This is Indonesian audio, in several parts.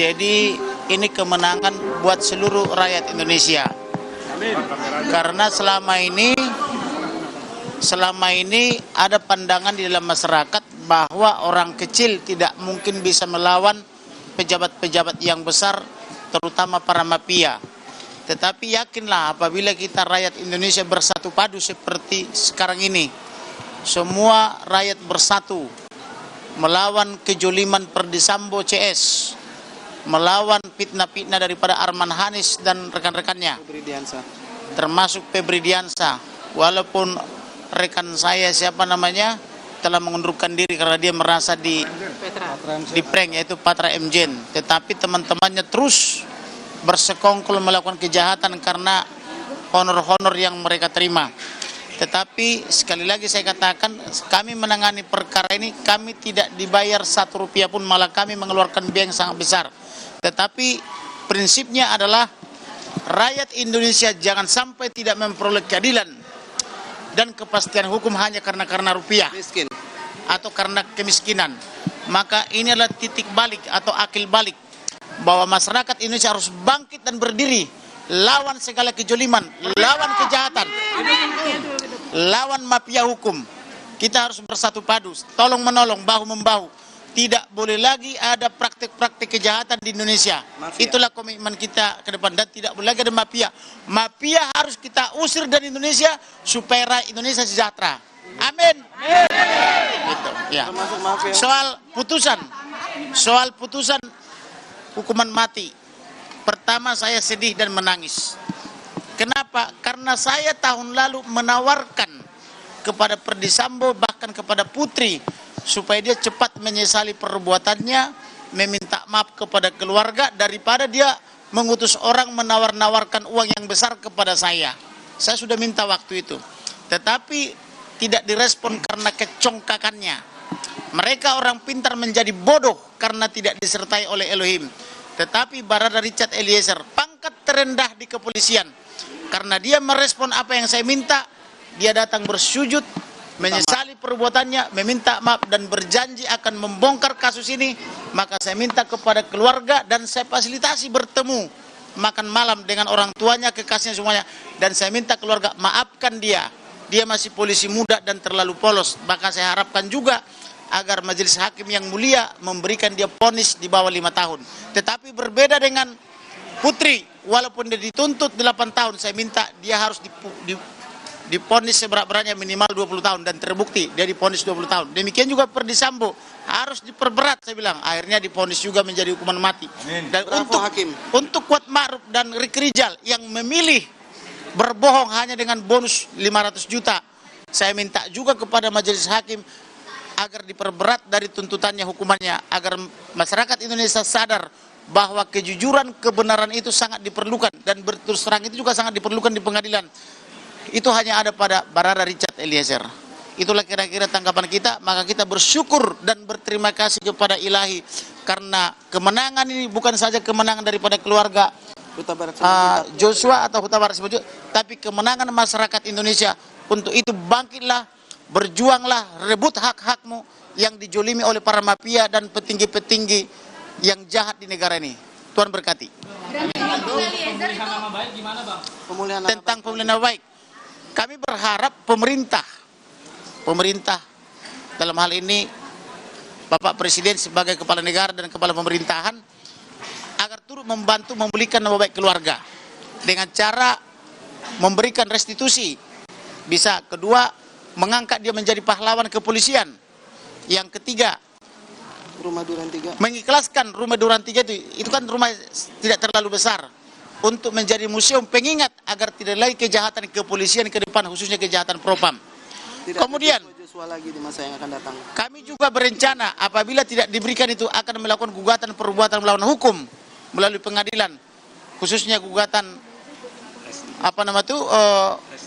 Jadi ini kemenangan buat seluruh rakyat Indonesia. Karena selama ini ada pandangan di dalam masyarakat bahwa orang kecil tidak mungkin bisa melawan pejabat-pejabat yang besar, terutama para mafia. Tetapi yakinlah apabila kita rakyat Indonesia bersatu padu seperti sekarang ini, semua rakyat bersatu melawan kejoliman Perdi Sambo CS, melawan fitnah-fitnah daripada Arman Hanis dan rekan-rekannya, termasuk Febri Diansyah. Walaupun rekan saya telah mengundurkan diri karena dia merasa di prank, yaitu Patra Mjen, tetapi teman-temannya terus bersekongkol melakukan kejahatan karena honor-honor yang mereka terima. Tetapi sekali lagi saya katakan, kami menangani perkara ini, kami tidak dibayar 1 rupiah pun, malah kami mengeluarkan biaya yang sangat besar. Tetapi prinsipnya adalah rakyat Indonesia jangan sampai tidak memperoleh keadilan dan kepastian hukum hanya karena rupiah miskin atau karena kemiskinan. Maka ini adalah titik balik atau akil balik bahwa masyarakat Indonesia harus bangkit dan berdiri lawan segala kejoliman, lawan kejahatan, lawan mafia hukum. Kita harus bersatu padu, tolong menolong, bahu membahu. Tidak boleh lagi ada praktik-praktik kejahatan di Indonesia. Itulah komitmen kita ke depan, dan tidak boleh lagi ada mafia. Mafia harus kita usir dari Indonesia supaya rakyat Indonesia sejahtera. Amin. Gitu, ya. Soal putusan hukuman mati. Pertama, saya sedih dan menangis. Kenapa? Karena saya tahun lalu menawarkan kepada Perdi Sambo, bahkan kepada Putri, supaya dia cepat menyesali perbuatannya, meminta maaf kepada keluarga, daripada dia mengutus orang menawar-nawarkan uang yang besar kepada saya. Saya sudah minta waktu itu, tetapi tidak direspon karena kecongkakannya. Mereka orang pintar menjadi bodoh karena tidak disertai oleh Elohim. Tetapi Barada Richard Eliezer, pangkat terendah di kepolisian, karena dia merespon apa yang saya minta, dia datang bersujud, menyesali perbuatannya, meminta maaf dan berjanji akan membongkar kasus ini. Maka saya minta kepada keluarga dan saya fasilitasi bertemu makan malam dengan orang tuanya, kekasihnya semuanya, dan saya minta keluarga maafkan dia. Dia masih polisi muda dan terlalu polos. Maka saya harapkan juga agar majelis hakim yang mulia memberikan dia vonis di bawah 5 tahun. Tetapi berbeda dengan Putri, walaupun dia dituntut 8 tahun, saya minta dia harus diponis seberat-beratnya minimal 20 tahun dan terbukti dia diponis 20 tahun. Demikian juga Perdi Sambo harus diperberat, saya bilang. Akhirnya diponis juga menjadi hukuman mati. Dan untuk Kuat Ma'ruf dan Ricky Rijal yang memilih berbohong hanya dengan bonus 500 juta, saya minta juga kepada majelis hakim agar diperberat dari tuntutannya, hukumannya, agar masyarakat Indonesia sadar bahwa kejujuran, kebenaran itu sangat diperlukan, dan berterus terang itu juga sangat diperlukan di pengadilan. Itu hanya ada pada Barada Richard Eliezer. Itulah kira-kira tanggapan kita. Maka kita bersyukur dan berterima kasih kepada Ilahi, karena kemenangan ini bukan saja kemenangan daripada keluarga Joshua atau Huta Barat, tapi kemenangan masyarakat Indonesia. Untuk itu bangkitlah, berjuanglah, rebut hak-hakmu yang dijolimi oleh para mafia dan petinggi-petinggi yang jahat di negara ini. Tuhan berkati. Tentang pemulihan nama baik, kami berharap pemerintah dalam hal ini Bapak Presiden sebagai kepala negara dan kepala pemerintahan, agar turut membantu memulihkan nama baik keluarga dengan cara memberikan restitusi. Bisa kedua, mengangkat dia menjadi pahlawan kepolisian. Yang ketiga, Rumah Duran 3. Mengikhlaskan Rumah Duran 3 itu kan rumah tidak terlalu besar, untuk menjadi museum pengingat agar tidak lagi kejahatan kepolisian ke depan, khususnya kejahatan propam. Kemudian lagi di masa yang akan datang, kami juga berencana apabila tidak diberikan itu akan melakukan gugatan perbuatan melawan hukum melalui pengadilan, khususnya gugatan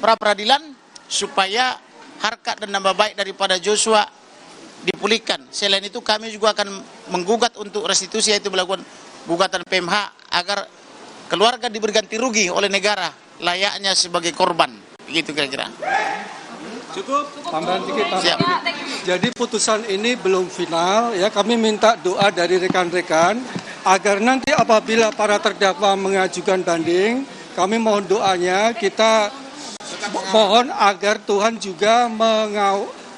pra peradilan, supaya harkat dan nama baik daripada Joshua dipulihkan. Selain itu kami juga akan menggugat untuk restitusi, yaitu melakukan gugatan PMH agar keluarga diberi ganti rugi oleh negara layaknya sebagai korban. Begitu kira-kira. Cukup. Tambahan dikit. Jadi putusan ini belum final ya. Kami minta doa dari rekan-rekan agar nanti apabila para terdakwa mengajukan banding, kami mohon doanya, kita mohon agar Tuhan juga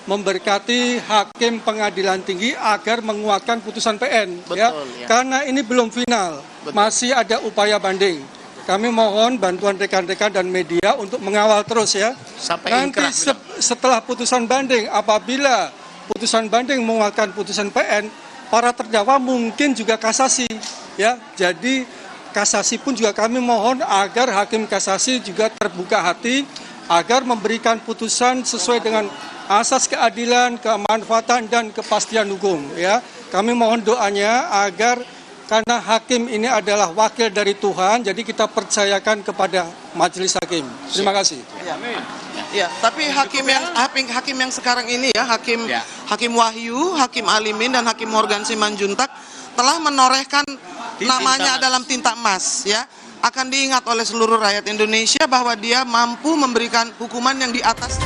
memberkati hakim pengadilan tinggi agar menguatkan putusan PN. Betul, ya. ya. Karena ini belum final, masih ada upaya banding. Kami mohon bantuan rekan-rekan dan media untuk mengawal terus ya. Sampai Nanti ingkrah, setelah putusan banding, apabila putusan banding menguatkan putusan PN, para terdakwa mungkin juga kasasi ya. Jadi kasasi pun juga kami mohon agar hakim kasasi juga terbuka hati agar memberikan putusan sesuai dengan asas keadilan, kemanfaatan dan kepastian hukum ya. Kami mohon doanya agar karena hakim ini adalah wakil dari Tuhan, jadi kita percayakan kepada majelis hakim. Terima kasih. Ya, tapi hakim yang sekarang ini ya, Hakim Wahyu, Hakim Alimin dan Hakim Morgan Simanjuntak telah menorehkan namanya dalam tinta emas ya. Akan diingat oleh seluruh rakyat Indonesia bahwa dia mampu memberikan hukuman yang di atas